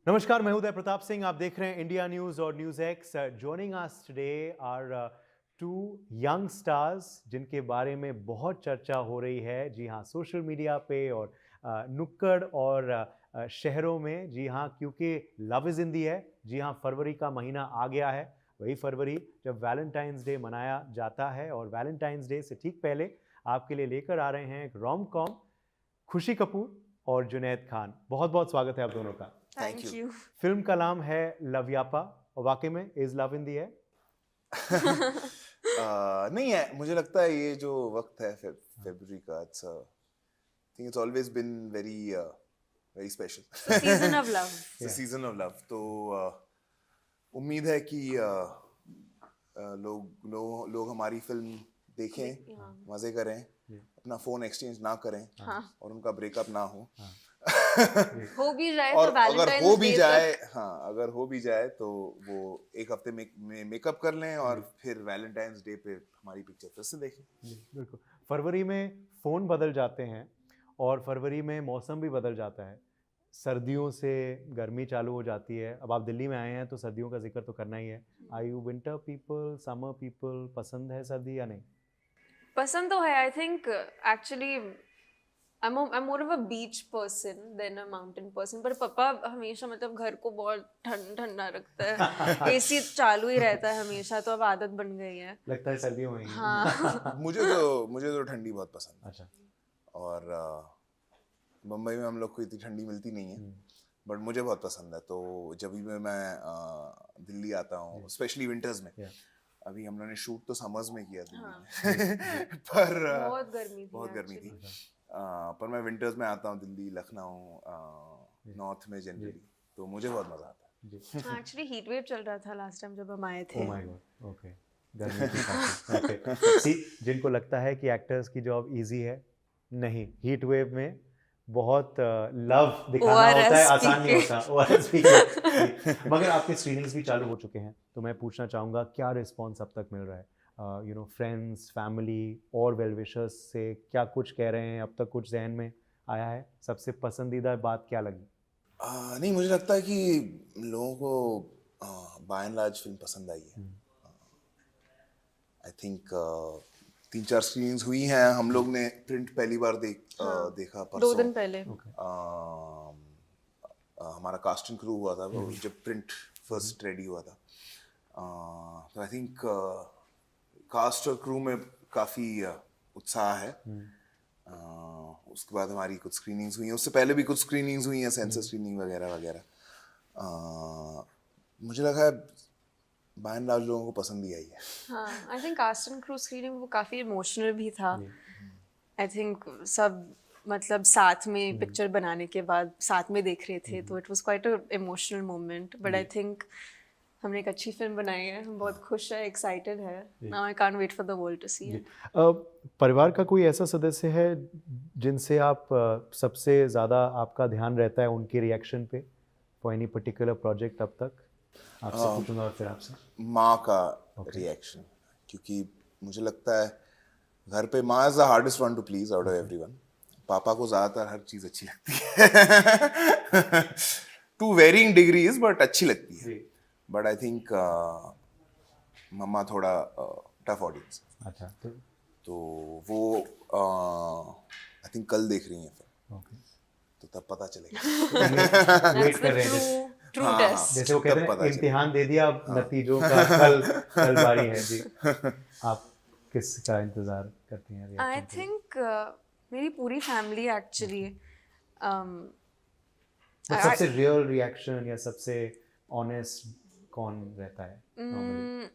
नमस्कार, मैं उदय प्रताप सिंह। आप देख रहे हैं इंडिया न्यूज़ और news X. Joining us today are two young stars जिनके बारे में बहुत चर्चा हो रही है। जी हाँ, सोशल मीडिया पे और नुक्कड़ और शहरों में। जी हाँ, क्योंकि लव इज़ इन दी है। जी हाँ, फरवरी का महीना आ गया है। वही फरवरी जब वैलेंटाइंस डे मनाया जाता है, और वैलेंटाइंस डे से ठीक पहले आपके लिए लेकर आ रहे हैं एक रोम कॉम, खुशी कपूर और जुनैद खान। बहुत बहुत स्वागत है आप दोनों का। Thank you. फिल्म का नाम है लव्यापा, और वाकई में इज लव इन दी है। नहीं है, मुझे लगता है ये जो वक्त है फरवरी का, it's think it's always been very very special. Season of love. Season of love. तो उम्मीद है कि लोग हमारी फिल्म देखें, मजे करें, अपना फोन एक्सचेंज ना करें, हाँ। और उनका ब्रेकअप ना हो। हो भी जाए और तो अगर वैलेंटाइंस हो डे भी जाए, तक। हाँ, अगर हो भी जाए तो वो एक हफ्ते में मेकअप कर लें और फिर वैलेंटाइंस डे पे हमारी पिक्चर फिर से देखें। बिल्कुल। फरवरी में फ़ोन बदल जाते हैं, और फरवरी में मौसम भी बदल जाता है। सर्दियों से गर्मी चालू हो जाती है। अब आप दिल्ली में आए हैं तो सर्दियों का जिक्र तो करना ही है। Are you winter people, summer people? पसंद है सर्दी या नहीं? पसंद तो है। I think actually I'm more of a beach person than a mountain person. पर पापा हमेशा मतलब घर को बहुत ठंडा रखता है। एसी चालू ही रहता है हमेशा, तो अब आदत बन गई है। लगता है सर्दियों में ही। हाँ। मुझे तो ठंडी बहुत पसंद है। अच्छा। और मुंबई में हम लोग को इतनी ठंडी मिलती नहीं है, बट मुझे बहुत पसंद है। तो जब भी मैं दिल्ली आता हूँ, स्पेशली विंटर्स में, अभी हम लोगों ने शूट तो समर्स में किया दिल्ली में, पर बहुत गर्मी थी बहुत गर्मी थी। actually। पर मैं विंटर्स में आता हूँ दिल्ली, लखनऊ, नॉर्थ में जनरली, तो मुझे बहुत मजा आता है। हाँ, एक्चुअली हीट वेव चल रहा था लास्ट टाइम जब हम आए थे। Oh my God. ओके। गर्मी की काफी। ओके। सी, जिनको लगता है कि एक्टर्स की जॉब इजी है, नहीं, हीट वेव में बहुत लव दिखाना होता है, ORS आसान नहीं पी होता। ORS पी के। मगर आपके स्क्रीनिंग्स भी चालू हो चुके हैं, तो मैं पूछना चाहूँगा क्या रिस्पॉन्स अब तक मिल रहा है? फ्रेंड्स, फैमिली और वेल विशर्स से क्या कुछ कह रहे हैं? अब तक कुछ जहन में आया है? सबसे पसंदीदा बात क्या लगी? नहीं, मुझे लगता है कि लोगों को बाय एंड लार्ज फिल्म पसंद आई है। आई थिंक 3-4 स्क्रीनिंग्स हुई हैं। हम लोग ने प्रिंट पहली बार देखा 2 परसों। दिन पहले। हमारा कास्टिंग क्रू हुआ था जब प्रिंट फर्स्ट रेडी हुआ था। तो आई थिंक कास्ट और क्रू में काफ़ी उत्साह है। उसके बाद हमारी कुछ स्क्रीनिंग्स हुई हैं, उससे पहले भी कुछ स्क्रीनिंग्स हुई हैं, सेंसर स्क्रीनिंग वगैरह वगैरह। मुझे लगा है बाय एंड लार्ज लोगों को पसंद ही आई है। हाँ, I think cast and crew screening वो काफ़ी इमोशनल भी था। आई थिंक सब मतलब साथ में पिक्चर बनाने के बाद साथ में देख रहे थे, तो it was quite a emotional moment. But I think हमने एक अच्छी फिल्म बनाई है, हम बहुत खुश है, एक्साइटेड है। Now I can't wait for the world to see it. परिवार का कोई ऐसा सदस्य है जिनसे आप सबसे ज़्यादा आपका ध्यान रहता है उनके रिएक्शन पे फॉर एनी पर्टिकुलर प्रोजेक्ट अब तक? आपसे पूछूंगा और फिर आपसे। माँ का रिएक्शन, क्योंकि मुझे लगता है घर पे माँ is the hardest one two please out of everyone. पापा को ज्यादातर हर चीज अच्छी लगती है, टू वेरिंग डिग्रीज, बट अच्छी लगती है। बट आई थिंक मम्मा थोड़ा टफ ऑडियंस। अच्छा। तो वो आई थिंक कल देख रही हैं फिर, ओके। तो तब पता चलेगा। वेट कर रहे हैं। ट्रू हाँ, टेस्ट। जैसे वो कहते तब पता हैं इम्तिहान दे दिया, अब नतीजों का कल बारी है जी। आप किसका इंतजार करती हैं आई रिएक्शन के लिए? थिंक मेरी पूरी फैमिली एक्चुअली बट सबसे रियल रिएक्शन या सबसे ऑनेस्ट कौन रहता है नॉर्मली?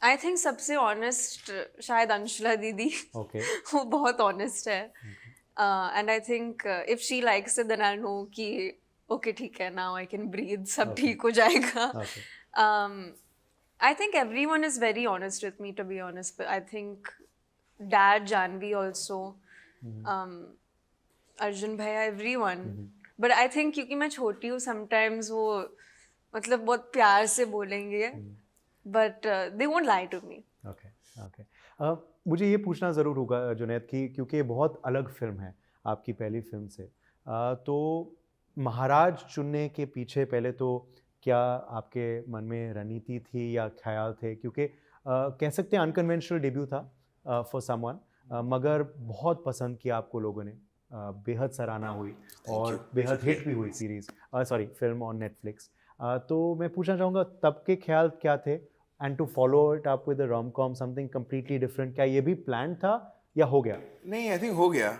आई थिंक सबसे ऑनेस्ट शायद अंशुला दीदी। ओके। वो बहुत ऑनेस्ट है, and I think if she likes it then I know कि ओके ठीक है, नाउ आई कैन ब्रीथ, सब ठीक हो जाएगा। I think everyone is very honest with me, to be honest. I think dad, Janhvi also, Arjun भैया, everyone. But I think क्योंकि मैं छोटी हूँ, समटाइम्स वो मतलब बहुत प्यार से बोलेंगे, but they won't lie to me. Okay. Okay. मुझे ये पूछना ज़रूर होगा जुनैद की, क्योंकि ये बहुत अलग फिल्म है आपकी पहली फिल्म से। तो महाराज चुनने के पीछे पहले तो क्या आपके मन में रणनीति थी या ख्याल थे, क्योंकि कह सकते हैं अनकन्वेंशनल डेब्यू था फॉर समवन, मगर बहुत पसंद किया आपको लोगों ने, बेहद सराहना हुई और बेहद हिट भी हुई series, sorry film on Netflix. तो मैं पूछना चाहूँगा तब के ख्याल क्या थे, and to follow it up with rom com something completely different, क्या ये भी प्लान था या हो गया? नहीं, आई थिंक हो गया।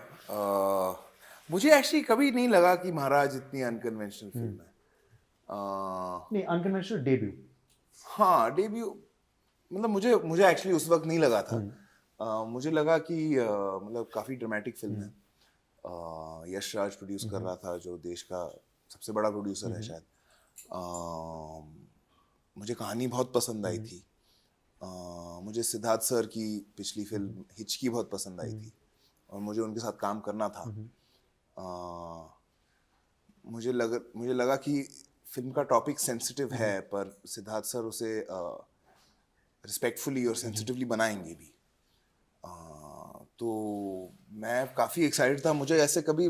मुझे एक्चुअली कभी नहीं लगा कि महाराज इतनी अनकन्वेंशनल फिल्म है। नहीं, अनकन्वेंशनल डेब्यू। हाँ, डेब्यू मतलब मुझे एक्चुअली उस वक्त नहीं लगा था। मुझे लगा कि मतलब काफ़ी ड्रामेटिक फिल्म है। यश राज प्रोड्यूस कर रहा था, जो देश का सबसे बड़ा प्रोड्यूसर है शायद। मुझे कहानी बहुत पसंद आई थी। मुझे सिद्धार्थ सर की पिछली फिल्म हिचकी बहुत पसंद आई थी और मुझे उनके साथ काम करना था। मुझे लगा कि फिल्म का टॉपिक सेंसिटिव है, पर सिद्धार्थ सर उसे रिस्पेक्टफुली और सेंसिटिवली बनाएंगे भी। तो मैं काफ़ी एक्साइटेड था। मुझे ऐसे कभी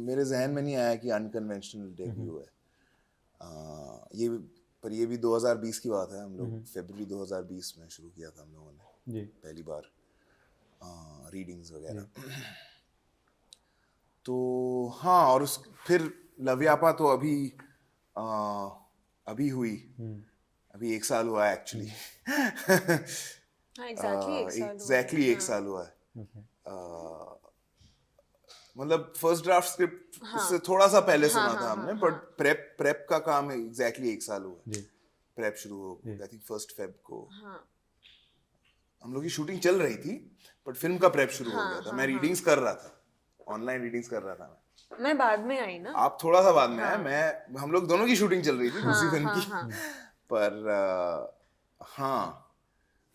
मेरे जहन में नहीं आया कि अनकन्वेंशनल डेब्यू है। ये भी 2020 की बात है। हम लोग फरवरी 2020 में शुरू किया था हम लोगों ने पहली बार रीडिंग्स वगैरह। तो हाँ, और फिर लव्यापा तो अभी हुई, अभी 1 साल हुआ है एक्चुअली। एग्जैक्टली 1 साल हुआ है। मतलब फर्स्ट ड्राफ्ट स्क्रिप्ट उससे थोड़ा सा पहले सुना था हमने, बट प्रेप का काम एग्जैक्टली 1 साल हुआ। प्रेप शुरू हो आई थिंक 1 फेब को। हम लोग की शूटिंग चल रही थी, बट फिल्म का प्रेप शुरू हो गया था। मैं रीडिंग्स कर रहा था, ऑनलाइन रीडिंग्स कर रहा था। मैं बाद में आई ना, आप थोड़ा सा बाद में आए। हम लोग दोनों की शूटिंग चल रही थी दूसरी फिल्म की। पर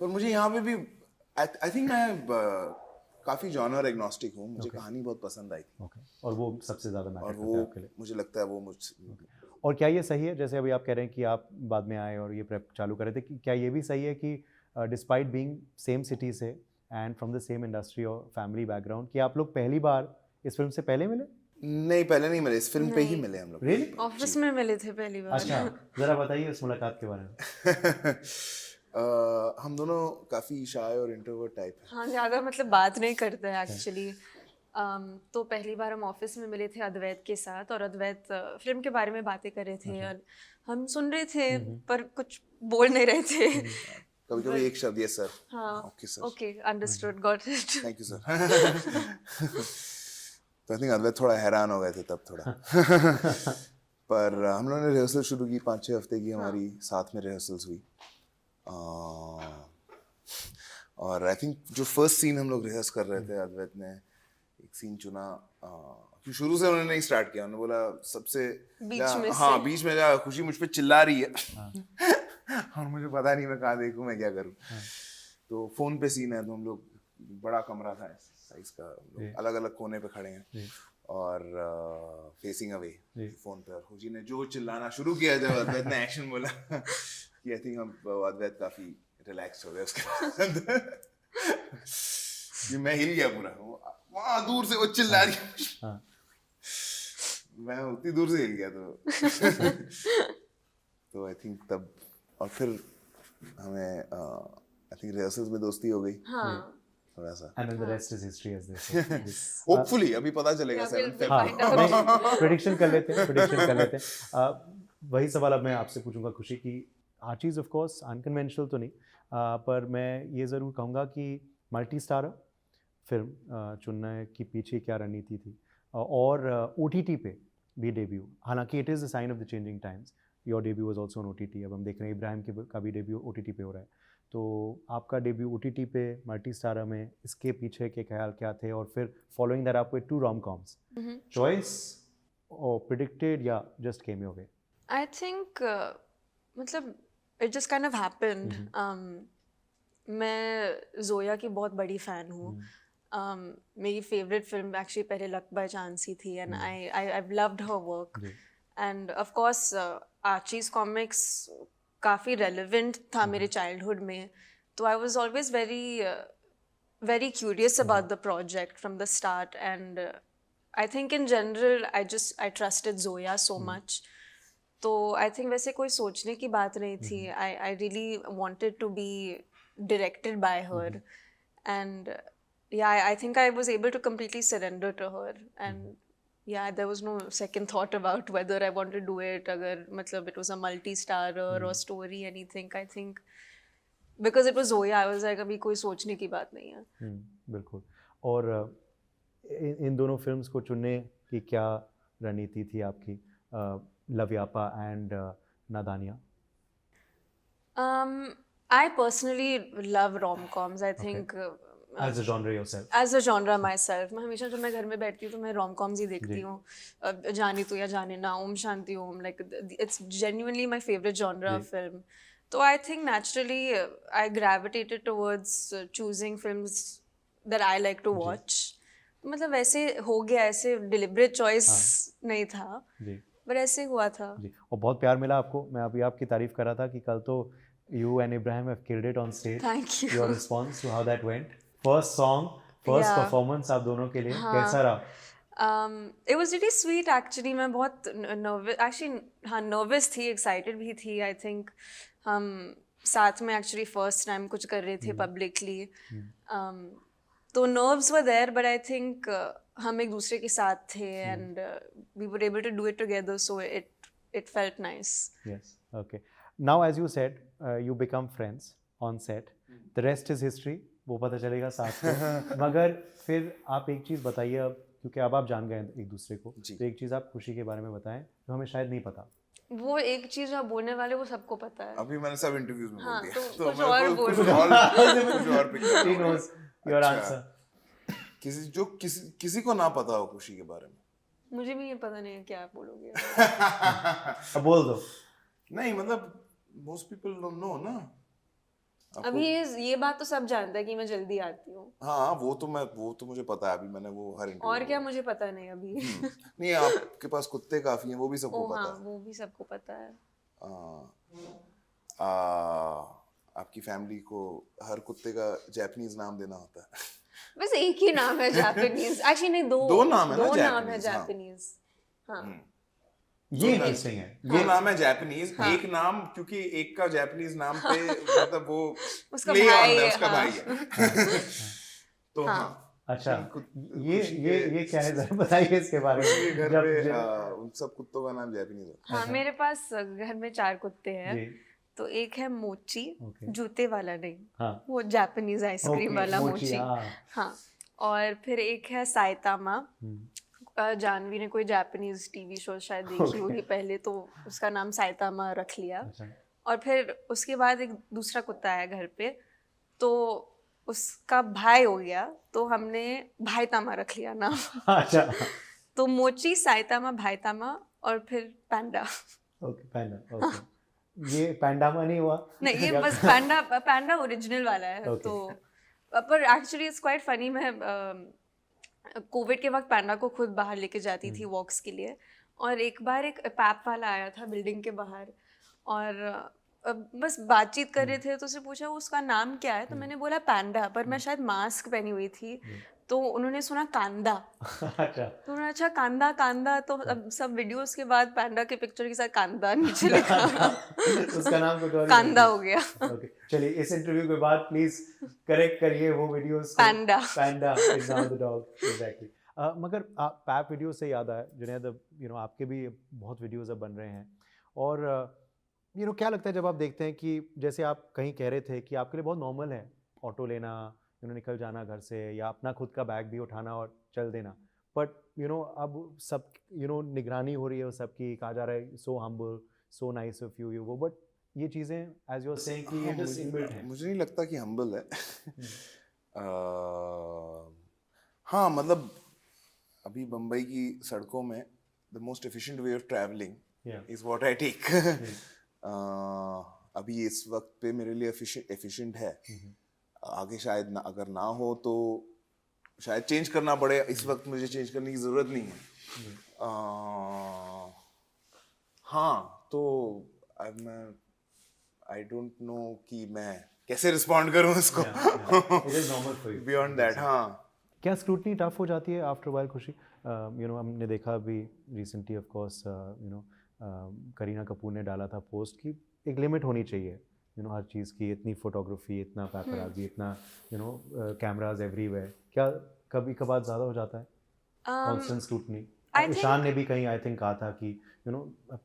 पर मुझे यहाँ पे भी आई थिंक मैं काफी जॉनर एग्नोस्टिक हूँ। मुझे कहानी बहुत पसंद आई थी। और वो सबसे ज्यादा मैटर करता है आपके लिए। मुझे लगता है वो मुझसे। और क्या ये सही है, जैसे अभी आप कह रहे हैं कि आप बाद में आए और ये प्रेप चालू कर रहे थे, कि क्या ये भी सही है कि डिस्पाइट बीइंग सेम सिटी से and from the same industry और फैमिली बैकग्राउंड, कि आप लोग पहली बार इस फिल्म से पहले मिले? नहीं, पहले नहीं मिले, इस फिल्म पे ही मिले हम लोग। रियली? ऑफिस में मिले थे पहली बार। अच्छा, जरा बताइए उस मुलाकात के बारे में। हम दोनों काफी शाय और इंट्रोवर्ट टाइप हैं। हाँ, ज़्यादा मतलब बात नहीं करते हैं एक्चुअली। तो पहली बार हम ऑफिस में मिले थे अद्वैत के साथ, और अद्वैत फिल्म के बारे में बातें कर रहे थे और हम सुन रहे थे पर कुछ बोल नहीं रहे थे। कभी-कभी एक शब्द, यस सर, हाँ, okay sir, okay, understood, got it, thank you sir. तो आई थिंक अद्वैत थोड़ा हैरान हो गए थे तब थोड़ा। पर हम लोगों ने रिहर्सल शुरू की, 5-6 हफ्ते की हमारी साथ में रिहर्सल्स हुई। और आई थिंक जो फर्स्ट सीन हम लोग रिहर्स कर रहे थे, अद्वैत ने एक सीन चुना, शुरू से उन्होंने नहीं स्टार्ट किया। उन्होंने बोला सबसे बीच में जा, खुशी मुझ पे चिल्ला रही है और मुझे पता नहीं मैं कहाँ देखूं, मैं क्या करूं। तो फोन पे सीन है, तो हम लोग, बड़ा कमरा था साइज का, अलग अलग कोने पे खड़े हैं और फेसिंग अवे फोन पे। और खुशी ने जो चिल्लाना शुरू किया जब अद्वैत ने एक्शन बोला, कि आई थिंक अद्वैत काफी रिलैक्स हो गया उसके बाद। मैं हिल गया पूरा, वहां दूर से वो चिल्ला रही है, मैं उतनी दूर से हिल गया। तो आई थिंक तब, और फिर हमें आई थिंक रिहर्सल्स में दोस्ती हो गई थोड़ा सा। And then the rest is history, as they say. Hopefully अभी पता चलेगा। प्रेडिक्शन कर लेते हैं। वही सवाल अब मैं आपसे पूछूंगा खुशी, की आर्चीज ऑफ कोर्स अनकन्वेंशनल तो नहीं, पर मैं ये ज़रूर कहूँगा कि मल्टी स्टारर फिल्म चुनने की पीछे क्या रणनीति थी, और OTT पे भी डेब्यू, हालांकि it is a sign of the changing times. Your debut was also on OTT। अब हम देख रहे हैं इब्राहिम का भी डेब्यू OTT पे हो रहा है, तो आपका डेब्यू OTT पे मल्टी स्टारर में, इसके पीछे के ख्याल क्या थे? और फिर फॉलोइंग दैट आपको 2 rom-coms, चॉइस और प्रेडिक्टेड या just came your way? I think मतलब it just kind of happened. मैं जोया की बहुत बड़ी फ़ैन हूँ। मेरी फेवरेट फिल्म एक्चुअली पहले लक बाय चांस ही थी, and I loved her work. And of course Archie's comics काफ़ी रेलेवेंट था मेरे चाइल्डहुड में, तो I was always very curious about the project from the start, and I think in general I trusted Zoya so much. तो I think वैसे कोई सोचने की बात नहीं थी. I really wanted to be directed by her, and yeah, I think I was able to completely surrender to her, and yeah, there was no second thought about whether I wanted to do it. अगर मतलब it was a multi-starrer or story anything. I think because it was Zoya, I was like अभी कोई सोचने की बात नहीं है. बिल्कुल. और इन दोनों फिल्म्स को चुनने की क्या रणनीति थी आपकी, लव्यापा and नादानिया? I personally love rom-coms. I think As a genre yourself? As a genre myself. मैं हमेशा जब मैं घर में बैठती हूँ तो मैं rom-coms ही देखती हूँ. जानी तो या जाने ना, Om Shanti Om, like it's genuinely my favorite genre of film. So I think naturally I gravitated towards choosing films that I like to watch. मतलब वैसे हो गया, ऐसे deliberate choice नहीं था, पर ऐसे हुआ था. जी. और बहुत प्यार मिला आपको. मैं अभी आपकी तारीफ कर रहा था कि कल तो you and Ibrahim have killed it on stage. Thank you. Your response to how that went? First song, first performance आप दोनों के लिए कैसा रहा? It was really sweet actually. मैं बहुत nervous थी, excited भी थी. I think हम साथ में actually first time कुछ कर रहे थे publicly. तो nerves were there, but I think हम एक दूसरे के साथ थे, and we were able to do it together, so it felt nice. Yes, okay. Now as you said, you become friends on set. The rest is history. वो पता चलेगा साथ में. मगर फिर आप एक चीज़ बताइए अब, क्योंकि अब आप जान गए एक दूसरे को, तो एक चीज़ आप खुशी के बारे में बताएं जो हमें शायद नहीं पता. वो एक चीज़ जो आप बोलने वाले वो सबको पता है. अभी मैंने सब इंटरव्यूज में बोल दिया. तो कुछ और बोल. कुछ और पिक कर. He knows your answer. किसी को ना पता हो खुशी के बारे में. मुझे भी ये पता नहीं है क्या आप बोलोगे. अब बोल दो. नहीं मतलब most people don't know ना. अभी ये बात तो सब जानता है कि मैं जल्दी आती हूँ. हाँ, वो तो मुझे पता है. अभी मैंने वो हर इंटरव्यू. और क्या मुझे पता नहीं अभी. नहीं, आपके पास कुत्ते काफी हैं, वो भी सबको पता है. वो भी सबको पता है. आपकी फैमिली को हर कुत्ते का जापानीज नाम देना होता है. बस एक ही नाम है जापानीज. एक्चुअली नहीं, दो नाम है जापानीज. हाँ, ये इंटरेस्टिंग है. ये नाम है जापानीज. एक नाम क्योंकि एक का जापानीज नाम पे मतलब वो उसका भाई है. उसका भाई है. तो हाँ. अच्छा, ये क्या है, जरा बताइए इसके बारे में. घर पे उन सब कुत्तों का नाम जापानीज है. हाँ, मेरे पास घर में 4 कुत्ते हैं. तो एक है मोची, जूते वाला नहीं, वो जापानीज आइसक्रीम वाला मोची. हाँ, और फिर एक है साइतामा. जानवी ने कोई जापानीज टीवी शो शायद देखी होगी पहले, तो उसका नाम साइतामा रख लिया. और फिर उसके बाद एक दूसरा कुत्ता है घर पे, तो उसका भाई हो गया, तो हमने भाईतामा रख लिया नाम. अच्छा. तो मोची, साइतामा, भाईतामा और फिर पैंडा. ओके, पैंडा. ओके. ये पैंडामा नहीं हुआ? नहीं, ये बस पैंडा ओरिजिनल वाला है. तो पर एक्चुअली इट्स क्वाइट फनी. मैं कोविड के वक्त पैंडा को खुद बाहर लेके जाती थी वॉक्स के लिए, और एक बार एक पैप वाला आया था बिल्डिंग के बाहर, और बस बातचीत कर रहे थे, तो उससे पूछा उसका नाम क्या है, तो मैंने बोला पैंडा, पर मैं शायद मास्क पहनी हुई थी, तो उन्होंने सुना कांदा. अच्छा. तो उन्होंने अच्छा कांदा. तो अब सब वीडियोस के बाद पैंडा के पिक्चर के साथ कांदा नीचे लिखा. उसका नाम कांदा हो गया. ओके, चलिए इस इंटरव्यू के बाद प्लीज करेक्ट करिए वो videos. Panda is now the dog. Exactly. मगर पैप वीडियो से याद आया जुनैद, आपके भी बहुत वीडियोस अब बन रहे हैं, और क्या लगता है जब आप देखते हैं कि जैसे आप कहीं कह रहे थे कि आपके लिए बहुत नॉर्मल है ऑटो लेना, निकल जाना घर से, या अपना खुद का बैग भी उठाना और चल देना, बट अब सब निगरानी हो रही है सबकी, कहा जा रहा है so humble, so nice of you वो, बट ये चीज़ें एज यू आर सेइंग कि ये जस्ट इनबिल्ट है. मुझे नहीं लगता कि हम्बल है. हाँ, मतलब अभी बम्बई की सड़कों में the most efficient way of travelling is what I take. अभी इस वक्त पे मेरे लिए एफिशिएंट है. आगे शायद अगर ना हो तो शायद चेंज करना पड़े. इस वक्त मुझे चेंज करने की ज़रूरत नहीं है. हाँ, तो आई डोंट नो कि मैं कैसे रिस्पॉन्ड करूँ इसको. It is normal for you. Beyond that. हाँ. क्या स्क्रूटनी टफ हो जाती है आफ्टर व्हाइल खुशी? हमने देखा अभी recently of course Kareena Kapoor ने डाला था पोस्ट कि एक लिमिट होनी चाहिए हर चीज़ की, इतनी फोटोग्राफी, इतना पैपराज़ी, इतना कैमराज एवरीवेयर, क्या कभी कभार ज़्यादा हो जाता है कांस्टेंट स्क्रूटनी? ईशान ने भी कहीं आई थिंक कहा था कि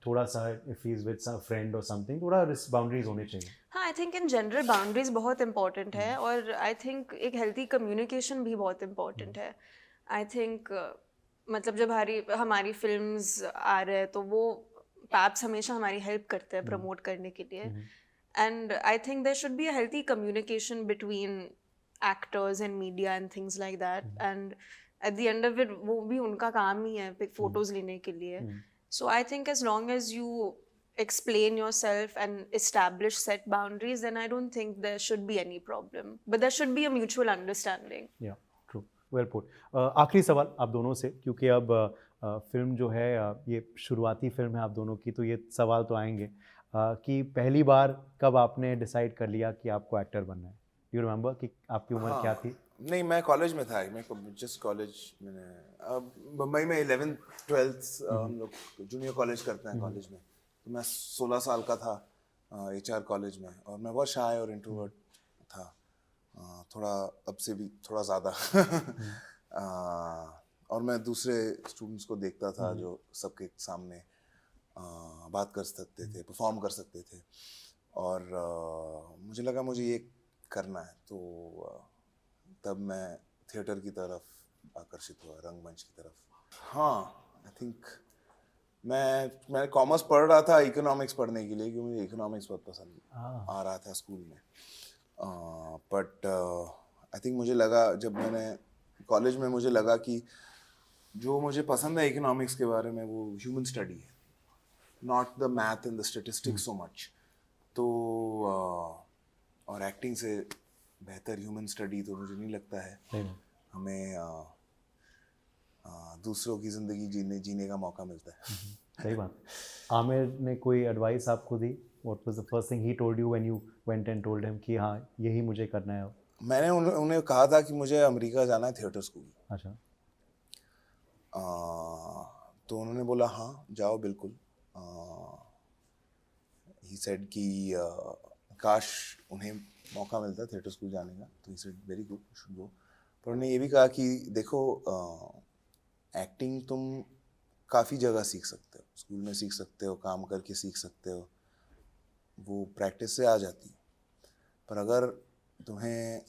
थोड़ा सा if he is with some friend और समथिंग, थोड़ा बाउंड्रीज होने चाहिए. हाँ, I think in general boundaries बहुत इंपॉर्टेंट है, और आई थिंक एक हेल्थी कम्युनिकेशन भी बहुत इंपॉर्टेंट है. आई थिंक मतलब जब हमारी फिल्म्स आ रहे हैं तो वो पैप्स हमेशा हमारी हेल्प करते हैं प्रमोट करने के लिए, and I think there should be a healthy communication between actors and media and things like that, and at the end of it वो भी उनका काम ही है फोटोज लेने के लिए. So I think as long as you explain yourself and establish set boundaries, then I don't think there should be any problem, but there should be a mutual understanding. Yeah, true, well put. आखिरी सवाल आप दोनों से, क्योंकि अब film जो है ये शुरुआती फिल्म है आप दोनों की, तो ये सवाल तो आएंगे कि पहली बार कब आपने डिसाइड कर लिया कि आपको एक्टर बनना है? यू रिमेंबर कि आपकी उम्र क्या थी? नहीं, मैं कॉलेज में था, मैं जस्ट कॉलेज मैंने मुंबई में 11th 12th हम लोग जूनियर कॉलेज करते हैं कॉलेज में, तो मैं 16 साल का था HR कॉलेज में, और मैं बहुत शाय और इंट्रोवर्ट था, थोड़ा अब से भी थोड़ा ज़्यादा और मैं दूसरे स्टूडेंट्स को देखता था जो सबके सामने बात कर सकते थे, परफॉर्म कर सकते थे, और मुझे लगा मुझे ये करना है, तो तब मैं थिएटर की तरफ आकर्षित हुआ, रंगमंच की तरफ. हाँ, आई थिंक मैं कॉमर्स पढ़ रहा था इकोनॉमिक्स पढ़ने के लिए, क्योंकि मुझे इकोनॉमिक्स बहुत पसंद आ रहा था स्कूल में, बट आई थिंक मुझे लगा जब मैंने कॉलेज में मुझे लगा कि जो मुझे पसंद है इकोनॉमिक्स के बारे में वो ह्यूमन स्टडी है, not the math and the statistics so much. तो और एक्टिंग से बेहतर ह्यूमन स्टडी तो मुझे नहीं लगता है. हमें दूसरों की ज़िंदगी जीने का मौका मिलता है. सही बात. आमिर ने कोई एडवाइस आपको दी? What was the first thing he told you when you went and told him कि हाँ यही मुझे करना है? मैंने उन्हें कहा था कि मुझे अमेरिका जाना है थिएटर स्कूल. अच्छा. तो उन्होंने बोला हाँ जाओ बिल्कुल. ही सेड कि काश उन्हें मौका मिलता थिएटर स्कूल जाने का, तो he said very good, you should go. पर उन्होंने ये भी कहा कि देखो एक्टिंग तुम काफ़ी जगह सीख सकते हो, स्कूल में सीख सकते हो, काम करके सीख सकते हो, वो प्रैक्टिस से आ जाती है, पर अगर तुम्हें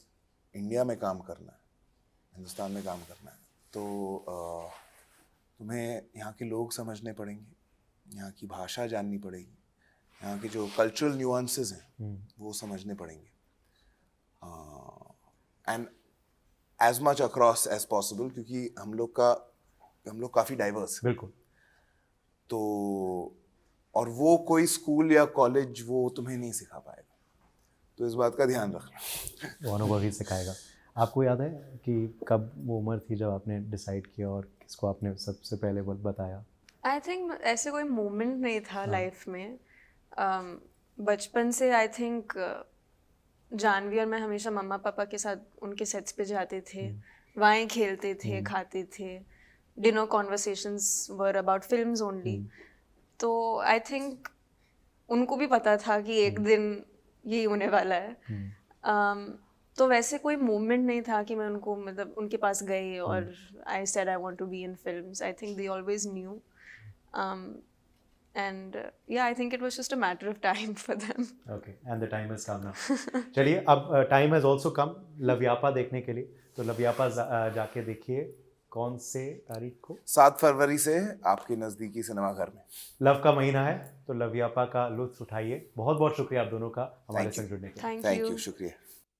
इंडिया में काम करना है, हिंदुस्तान में काम करना है, तो तुम्हें यहाँ के लोग समझने पड़ेंगे, यहाँ की भाषा जाननी पड़ेगी, यहाँ के जो कल्चरल न्यूआंसेस हैं वो समझने पड़ेंगे, and as much across as possible, क्योंकि हम लोग काफ़ी डाइवर्स हैं. बिल्कुल. तो और वो कोई स्कूल या कॉलेज वो तुम्हें नहीं सिखा पाएगा, तो इस बात का ध्यान रखना. वो अनुभव ही सिखाएगा. आपको याद है कि कब वो उम्र थी जब आपने डिसाइड किया और किसको आपने सबसे पहले बताया? आई थिंक ऐसे कोई मोमेंट नहीं था लाइफ में. बचपन से आई थिंक जानवी और मैं हमेशा मम्मा पापा के साथ उनके सेट्स पे जाते थे, वहीं खेलते थे, खाते थे. Dinner conversations were about films only. तो आई थिंक उनको भी पता था कि एक दिन यही होने वाला है. तो वैसे कोई मोमेंट नहीं था कि मैं उनको मतलब उनके पास गई और I said I want to be in films. I think they always new, and yeah, I think it was just a matter of time for them. Okay, and the time has come now. चलिए अब time has also come Loveyapa देखने के लिए. तो लवयापा जाके देखिए. कौन से तारीख को? 7 फरवरी से आपके नज़दीकी सिनेमाघर में. लव का महीना है, तो लवयापा का लुत्फ उठाइए. बहुत बहुत शुक्रिया आप दोनों का हमारे संग जुड़ने के लिए. Thank you. शुक्रिया.